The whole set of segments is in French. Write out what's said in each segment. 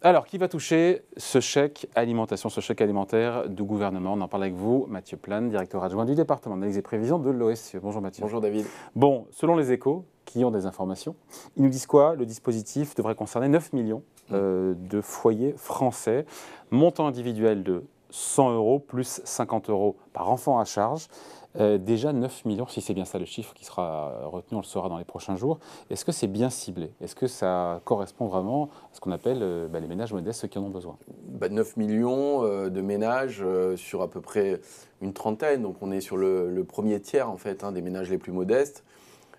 Alors, qui va toucher ce chèque alimentation, ce chèque alimentaire du gouvernement? On en parle avec vous, Mathieu Plane, directeur adjoint du département d'analyse et prévision de l'OSCE. Bonjour Mathieu. Bonjour David. Bon, selon les Échos, qui ont des informations, ils nous disent quoi? Le dispositif devrait concerner 9 millions de foyers français, montant individuel de 100 € plus 50 € par enfant à charge. Déjà 9 millions, si c'est bien ça le chiffre qui sera retenu, on le saura dans les prochains jours. Est-ce que c'est bien ciblé? Est-ce que ça correspond vraiment à ce qu'on appelle les ménages modestes, ceux qui en ont besoin? 9 millions de ménages sur à peu près une trentaine, donc on est sur le premier tiers en fait, des ménages les plus modestes.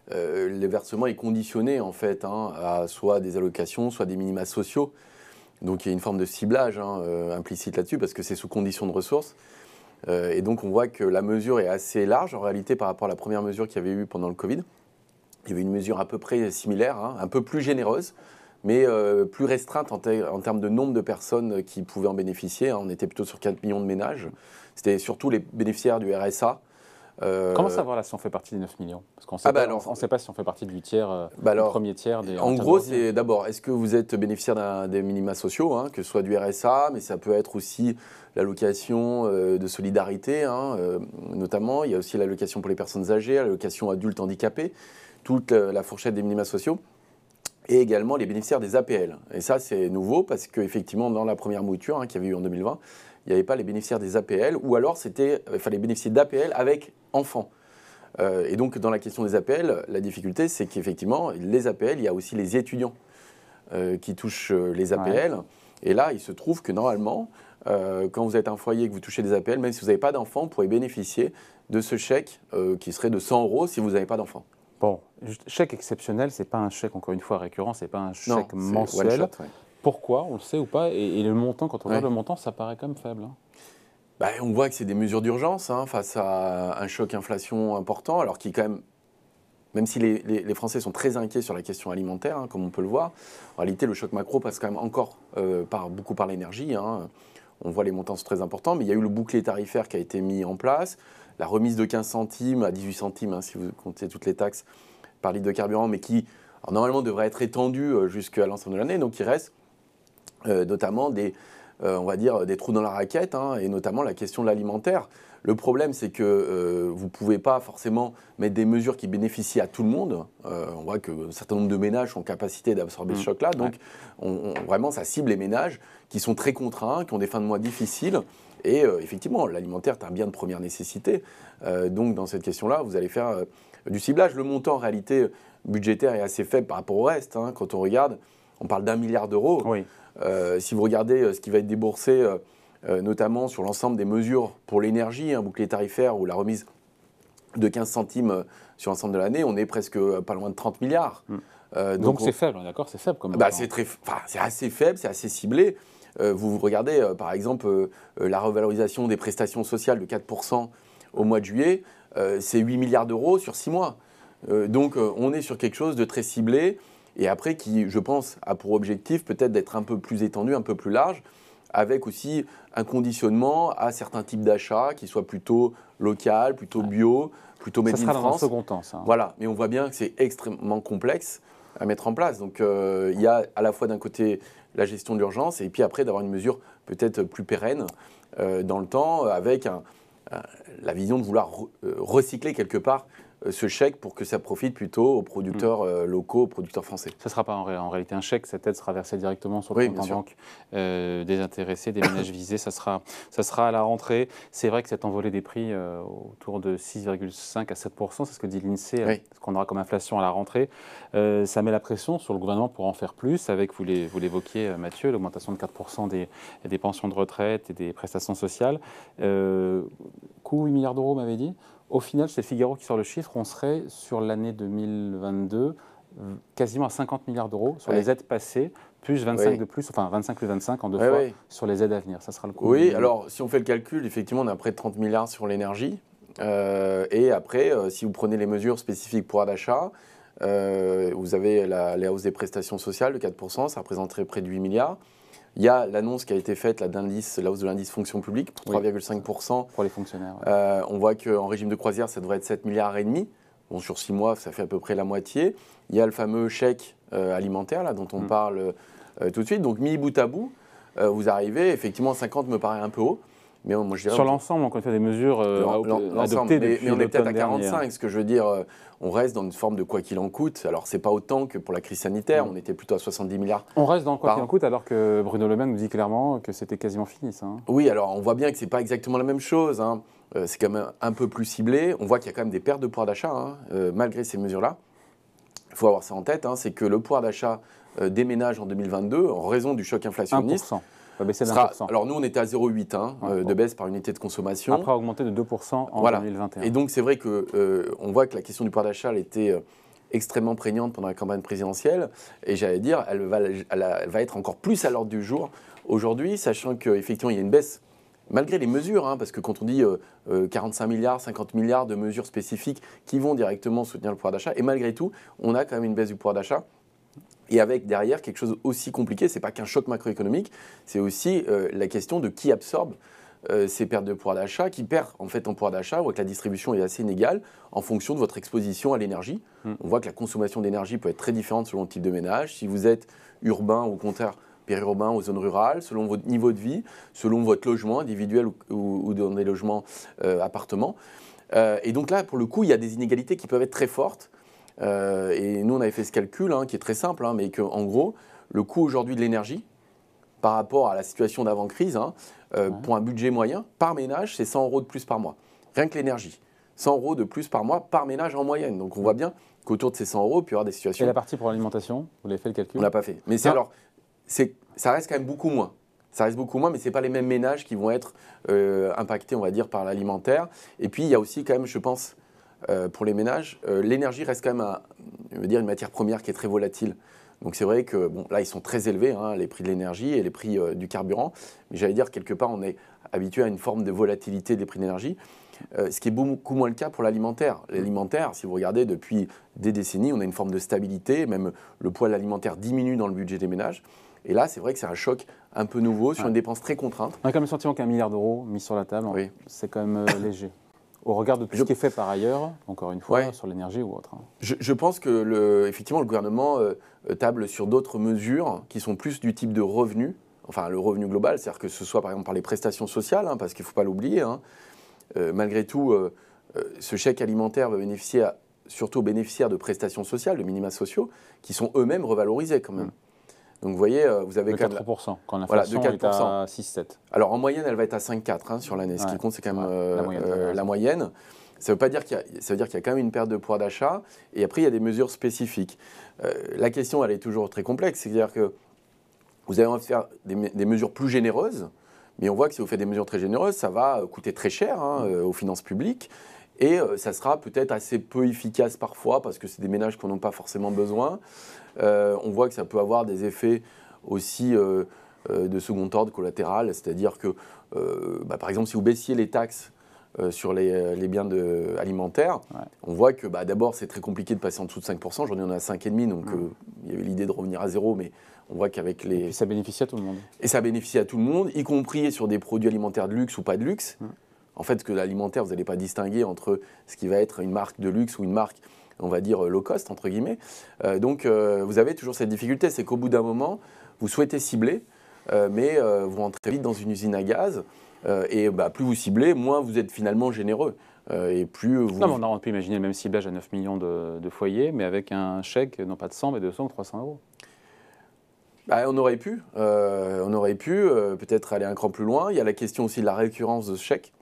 Le versement est conditionné en fait à soit des allocations, soit des minima sociaux. Donc il y a une forme de ciblage implicite là-dessus parce que c'est sous condition de ressources. Et donc on voit que la mesure est assez large en réalité par rapport à la première mesure qu'il y avait eu pendant le Covid. Il y avait une mesure à peu près similaire, un peu plus généreuse, mais plus restreinte en termes de nombre de personnes qui pouvaient en bénéficier. On était plutôt sur 4 millions de ménages. C'était surtout les bénéficiaires du RSA. Comment savoir là si on fait partie des 9 millions? Parce qu'on ne sait pas si on fait partie du tiers, du premier tiers des... En gros, c'est d'abord, est-ce que vous êtes bénéficiaire des minima sociaux, que ce soit du RSA, mais ça peut être aussi l'allocation de solidarité, notamment. Il y a aussi l'allocation pour les personnes âgées, l'allocation adultes handicapés, toute la fourchette des minima sociaux. Et également les bénéficiaires des APL. Et ça, c'est nouveau parce qu'effectivement, dans la première mouture qu'il y avait eu en 2020, il n'y avait pas les bénéficiaires des APL, ou alors il fallait bénéficier d'APL avec enfants. Et donc, dans la question des APL, la difficulté, c'est qu'effectivement, les APL, il y a aussi les étudiants qui touchent les APL. Ouais. Et là, il se trouve que normalement, quand vous êtes un foyer et que vous touchez des APL, même si vous n'avez pas d'enfants, vous pourrez bénéficier de ce chèque qui serait de 100 € si vous n'avez pas d'enfants. Bon, chèque exceptionnel, ce n'est pas un chèque, encore une fois, récurrent, ce n'est pas un chèque mensuel. One shot, ouais. Pourquoi? On le sait ou pas? Et le montant, quand on regarde le montant, ça paraît quand même faible. On voit que c'est des mesures d'urgence face à un choc inflation important, alors qui quand même si les Français sont très inquiets sur la question alimentaire, comme on peut le voir, en réalité le choc macro passe quand même encore beaucoup par l'énergie. On voit les montants sont très importants, mais il y a eu le bouclier tarifaire qui a été mis en place, la remise de 15 centimes à 18 centimes, si vous comptez toutes les taxes par litre de carburant, mais qui normalement devrait être étendue jusqu'à l'ensemble de l'année. Donc il reste notamment on va dire des trous dans la raquette, et notamment la question de l'alimentaire. Le problème, c'est que vous ne pouvez pas forcément mettre des mesures qui bénéficient à tout le monde. On voit qu'un certain nombre de ménages sont en capacité d'absorber ce choc-là. Donc, vraiment, ça cible les ménages qui sont très contraints, qui ont des fins de mois difficiles. Et effectivement, l'alimentaire est un bien de première nécessité. Donc, dans cette question-là, vous allez faire du ciblage. Le montant, en réalité, budgétaire est assez faible par rapport au reste. Quand on regarde, on parle d'1 milliard d'euros. Oui. Si vous regardez ce qui va être déboursé, notamment sur l'ensemble des mesures pour l'énergie, un bouclier tarifaire ou la remise de 15 centimes sur l'ensemble de l'année, on est presque pas loin de 30 milliards. Donc c'est faible, on est d'accord, c'est faible comme montant. C'est assez faible, c'est assez ciblé. Vous regardez par exemple la revalorisation des prestations sociales de 4% au mois de juillet, c'est 8 milliards d'euros sur 6 mois. Donc on est sur quelque chose de très ciblé. Et après, qui, je pense, a pour objectif peut-être d'être un peu plus étendu, un peu plus large, avec aussi un conditionnement à certains types d'achats qui soient plutôt local, plutôt bio, plutôt made in France. Ça sera dans un second temps, ça. Voilà, mais on voit bien que c'est extrêmement complexe à mettre en place. Donc, il y a à la fois d'un côté la gestion de l'urgence et puis après d'avoir une mesure peut-être plus pérenne dans le temps, avec la vision de vouloir recycler quelque part ce chèque pour que ça profite plutôt aux producteurs locaux, aux producteurs français. Ça ne sera pas en réalité un chèque, cette aide sera versée directement sur le compte en banque des intéressés, des ménages visés. Ça sera à la rentrée. C'est vrai que cette envolée des prix autour de 6,5 à 7%, c'est ce que dit l'INSEE, ce qu'on aura comme inflation à la rentrée. Ça met la pression sur le gouvernement pour en faire plus, avec, vous l'évoquiez Mathieu, l'augmentation de 4% des pensions de retraite et des prestations sociales. Coût 8 milliards d'euros, m'avez dit. Au final, c'est Figaro qui sort le chiffre, on serait sur l'année 2022 quasiment à 50 milliards d'euros sur les aides passées, plus 25 de plus, enfin 25 plus 25 en deux fois sur les aides à venir. Ça sera le coût. Oui, alors si on fait le calcul, effectivement, on a près de 30 milliards sur l'énergie. Et après, si vous prenez les mesures spécifiques pour d'achat, vous avez la hausse des prestations sociales de 4%, ça représenterait près de 8 milliards. Il y a l'annonce qui a été faite, la hausse de l'indice fonction publique pour 3,5%. Pour les fonctionnaires. On voit qu'en régime de croisière, ça devrait être 7,5 milliards. Bon, sur 6 mois, ça fait à peu près la moitié. Il y a le fameux chèque alimentaire là, dont on parle tout de suite. Donc, mis bout à bout, vous arrivez, effectivement, 50 me paraît un peu haut. Mais moi, je dirais, sur l'ensemble, on fait des mesures adoptées depuis mais on est peut-être à l'automne 45, dernier. ce que je veux dire, on reste dans une forme de quoi qu'il en coûte. Alors, c'est pas autant que pour la crise sanitaire, on était plutôt à 70 milliards. On reste dans quoi qu'il en coûte, alors que Bruno Le Maire nous dit clairement que c'était quasiment fini, ça. Oui, alors on voit bien que c'est pas exactement la même chose. C'est quand même un peu plus ciblé. On voit qu'il y a quand même des pertes de pouvoir d'achat, malgré ces mesures-là. Il faut avoir ça en tête, c'est que le pouvoir d'achat des ménages en 2022, en raison du choc inflationniste, 1%. Va baisser d'1%. Alors nous, on était à 0,8 de baisse par unité de consommation. Après, augmenter de 2% en 2021. Et donc, c'est vrai qu'on voit que la question du pouvoir d'achat elle était extrêmement prégnante pendant la campagne présidentielle. Et j'allais dire, elle va être encore plus à l'ordre du jour aujourd'hui, sachant qu'effectivement, il y a une baisse, malgré les mesures, parce que quand on dit 45 milliards, 50 milliards de mesures spécifiques qui vont directement soutenir le pouvoir d'achat, et malgré tout, on a quand même une baisse du pouvoir d'achat. Et avec derrière quelque chose aussi compliqué, ce n'est pas qu'un choc macroéconomique, c'est aussi la question de qui absorbe ces pertes de pouvoir d'achat, qui perd en fait en pouvoir d'achat. On voit que la distribution est assez inégale en fonction de votre exposition à l'énergie. On voit que la consommation d'énergie peut être très différente selon le type de ménage. Si vous êtes urbain ou au contraire périurbain ou zone rurale, selon votre niveau de vie, selon votre logement individuel ou dans des logements appartements. Et donc là, pour le coup, il y a des inégalités qui peuvent être très fortes. Et nous, on avait fait ce calcul qui est très simple, mais qu'en gros, le coût aujourd'hui de l'énergie, par rapport à la situation d'avant-crise, pour un budget moyen, par ménage, c'est 100 € de plus par mois. Rien que l'énergie. 100 € de plus par mois par ménage en moyenne. Donc on voit bien qu'autour de ces 100 €, il peut y avoir des situations... Et la partie pour l'alimentation, vous l'avez fait le calcul? On ne l'a pas fait. Mais ça reste quand même beaucoup moins. Ça reste beaucoup moins, mais ce n'est pas les mêmes ménages qui vont être impactés, on va dire, par l'alimentaire. Et puis, il y a aussi quand même, je pense... pour les ménages, l'énergie reste quand même une matière première qui est très volatile. Donc c'est vrai que là, ils sont très élevés, les prix de l'énergie et les prix du carburant. Mais j'allais dire, quelque part, on est habitué à une forme de volatilité des prix de l'énergie, ce qui est beaucoup moins le cas pour l'alimentaire. L'alimentaire, si vous regardez, depuis des décennies, on a une forme de stabilité. Même le poids de l'alimentaire diminue dans le budget des ménages. Et là, c'est vrai que c'est un choc un peu nouveau sur une dépense très contrainte. On a quand même le sentiment qu'un milliard d'euros mis sur la table, c'est quand même léger. Au regard de tout ce qui est fait par ailleurs, encore une fois, sur l'énergie ou autre. Je pense que effectivement, le gouvernement table sur d'autres mesures qui sont plus du type de revenu, enfin le revenu global, c'est-à-dire que ce soit par exemple par les prestations sociales, parce qu'il ne faut pas l'oublier. Malgré tout, ce chèque alimentaire va bénéficier surtout aux bénéficiaires de prestations sociales, de minima sociaux, qui sont eux-mêmes revalorisés quand même. Donc vous voyez, vous avez quand même... 4%, quand l'inflation est à 6,7. Alors en moyenne, elle va être à 5,4 sur l'année. Ce qui compte, c'est quand même la moyenne. Ça veut pas dire qu'il y a, ça veut dire qu'il y a quand même une perte de pouvoir d'achat. Et après, il y a des mesures spécifiques. La question, elle est toujours très complexe. C'est-à-dire que vous allez faire des mesures plus généreuses, mais on voit que si vous faites des mesures très généreuses, ça va coûter très cher aux finances publiques. Et ça sera peut-être assez peu efficace parfois, parce que c'est des ménages qui n'en ont pas forcément besoin. On voit que ça peut avoir des effets aussi de second ordre collatéral, c'est-à-dire que, par exemple, si vous baissiez les taxes sur les biens alimentaires, on voit que d'abord, c'est très compliqué de passer en dessous de 5%. Aujourd'hui, on est à 5,5%, donc il y avait l'idée de revenir à zéro, mais on voit qu'avec les... Et puis ça bénéficie à tout le monde. Et ça bénéficie à tout le monde, y compris sur des produits alimentaires de luxe ou pas de luxe. En fait, que l'alimentaire, vous n'allez pas distinguer entre ce qui va être une marque de luxe ou une marque, on va dire, low cost, entre guillemets. Donc, vous avez toujours cette difficulté, c'est qu'au bout d'un moment, vous souhaitez cibler, mais vous rentrez vite dans une usine à gaz. Et plus vous ciblez, moins vous êtes finalement généreux. Et plus vous... Non, mais on peut imaginer le même ciblage à 9 millions de foyers, mais avec un chèque, non pas de 100, mais de 200 ou 300 euros. On aurait pu, peut-être aller un cran plus loin. Il y a la question aussi de la récurrence de ce chèque.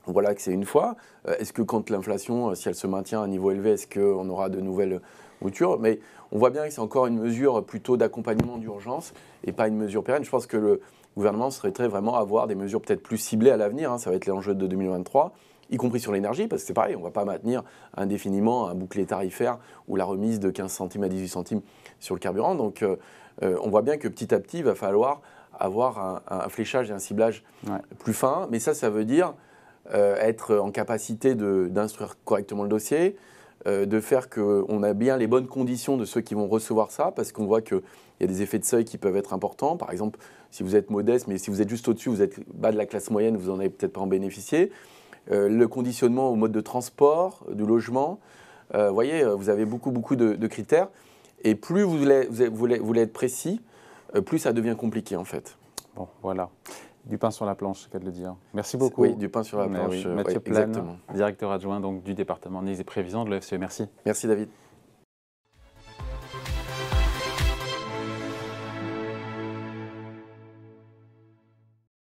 Voilà que c'est une fois. Est-ce que quand l'inflation, si elle se maintient à un niveau élevé, est-ce qu'on aura de nouvelles moutures? Mais on voit bien que c'est encore une mesure plutôt d'accompagnement d'urgence et pas une mesure pérenne. Je pense que le gouvernement souhaiterait vraiment avoir des mesures peut-être plus ciblées à l'avenir. Ça va être l'enjeu de 2023, y compris sur l'énergie, parce que c'est pareil, on ne va pas maintenir indéfiniment un bouclier tarifaire ou la remise de 15 centimes à 18 centimes sur le carburant. Donc on voit bien que petit à petit, il va falloir avoir un fléchage et un ciblage plus fin. Mais ça veut dire... être en capacité d'instruire correctement le dossier, de faire qu'on a bien les bonnes conditions de ceux qui vont recevoir ça, parce qu'on voit qu'il y a des effets de seuil qui peuvent être importants. Par exemple, si vous êtes modeste, mais si vous êtes juste au-dessus, vous êtes bas de la classe moyenne, vous n'en avez peut-être pas en bénéficié. Le conditionnement au mode de transport, du logement. Vous avez beaucoup de critères. Et plus vous voulez être précis, plus ça devient compliqué en fait. Bon, voilà. Du pain sur la planche, c'est le cas de le dire. Merci beaucoup. Oui, du pain sur la planche. Oui. Mathieu Plane, directeur adjoint donc, du département Analyse et Prévision de l'OFCE. Merci. Merci David.